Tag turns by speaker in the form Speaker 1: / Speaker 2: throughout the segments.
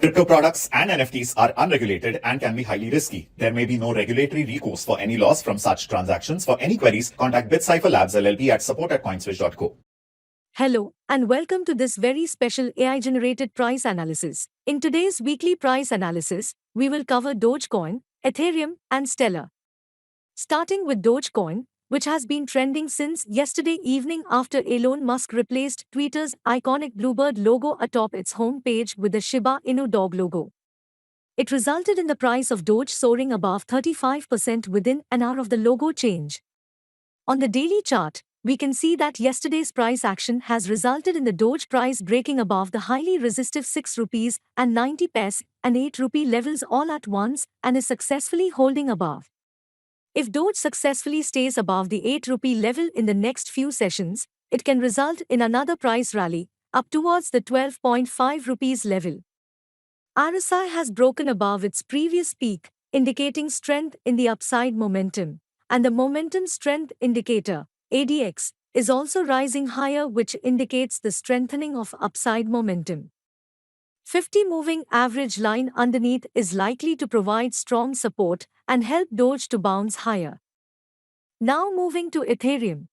Speaker 1: Crypto products and NFTs are unregulated and can be highly risky. There may be no regulatory recourse for any loss from such transactions. For any queries, contact BitCipher Labs LLP at support@coinswitch.co.
Speaker 2: Hello, and welcome to this very special AI-generated price analysis. In today's weekly price analysis, we will cover Dogecoin, Ethereum, and Stellar. Starting with Dogecoin, which has been trending since yesterday evening after Elon Musk replaced Twitter's iconic bluebird logo atop its homepage with the Shiba Inu dog logo. It resulted in the price of Doge soaring above 35% within an hour of the logo change. On the daily chart, we can see that yesterday's price action has resulted in the Doge price breaking above the highly resistive 6 rupees and 90 paise and 8 rupee levels all at once and is successfully holding above. If Doge successfully stays above the 8 rupee level in the next few sessions, it can result in another price rally up towards the 12.5 rupees level. RSI has broken above its previous peak, indicating strength in the upside momentum, and the momentum strength indicator, ADX, is also rising higher, which indicates the strengthening of upside momentum. 50 moving average line underneath is likely to provide strong support and help Doge to bounce higher. Now moving to Ethereum.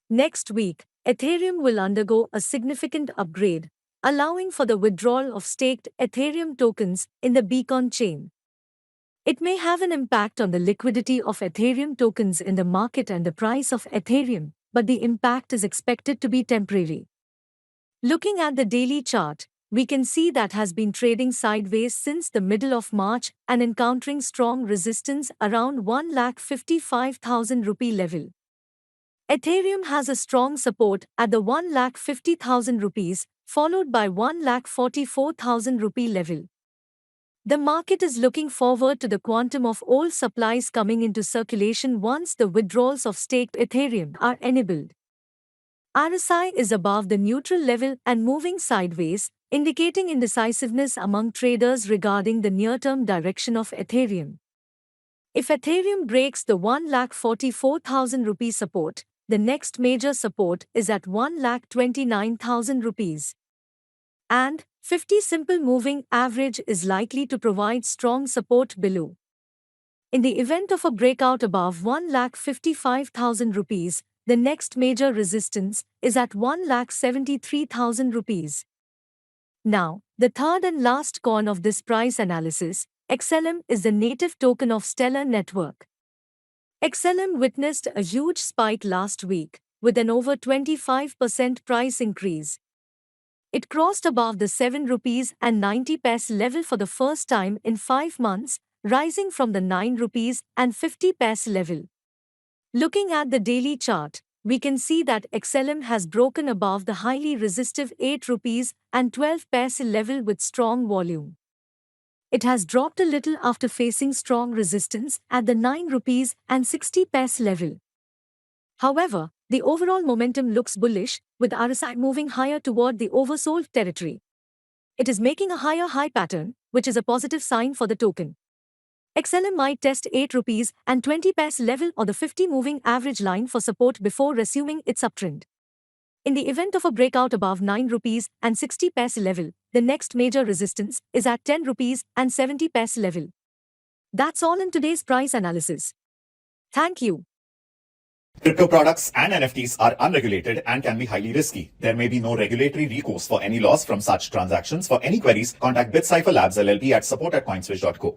Speaker 2: Next week, Ethereum will undergo a significant upgrade, allowing for the withdrawal of staked Ethereum tokens in the Beacon chain. It may have an impact on the liquidity of Ethereum tokens in the market and the price of Ethereum, but the impact is expected to be temporary. Looking at the daily chart, we can see that has been trading sideways since the middle of March and encountering strong resistance around 1,55,000 rupee level. Ethereum has a strong support at the 1,50,000 rupees, followed by 1,44,000 rupee level. The market is looking forward to the quantum of old supplies coming into circulation once the withdrawals of staked Ethereum are enabled. RSI is above the neutral level and moving sideways, indicating indecisiveness among traders regarding the near-term direction of Ethereum. If Ethereum breaks the 1,44,000 rupee support, the next major support is at 1,29,000 rupees. And 50 simple moving average is likely to provide strong support below. In the event of a breakout above 1,55,000 rupees, the next major resistance is at 1,73,000 rupees. Now, the third and last coin of this price analysis, XLM, is the native token of Stellar Network. XLM witnessed a huge spike last week, with an over 25% price increase. It crossed above the 7 rupees and 90 paise level for the first time in 5 months, rising from the 9 rupees and 50 paise level. Looking at the daily chart, we can see that XLM has broken above the highly resistive 8 rupees and 12 paise level with strong volume. It has dropped a little after facing strong resistance at the 9 rupees and 60 paise level. However, the overall momentum looks bullish, with RSI moving higher toward the oversold territory. It is making a higher high pattern, which is a positive sign for the token. XLM might test 8 rupees and 20 paise level or the 50 moving average line for support before resuming its uptrend. In the event of a breakout above 9 rupees and 60 paise level, the next major resistance is at 10 rupees and 70 paise level. That's all in today's price analysis. Thank you.
Speaker 1: Crypto products and NFTs are unregulated and can be highly risky. There may be no regulatory recourse for any loss from such transactions. For any queries, contact BitCipher Labs LLP at support@coinswitch.co.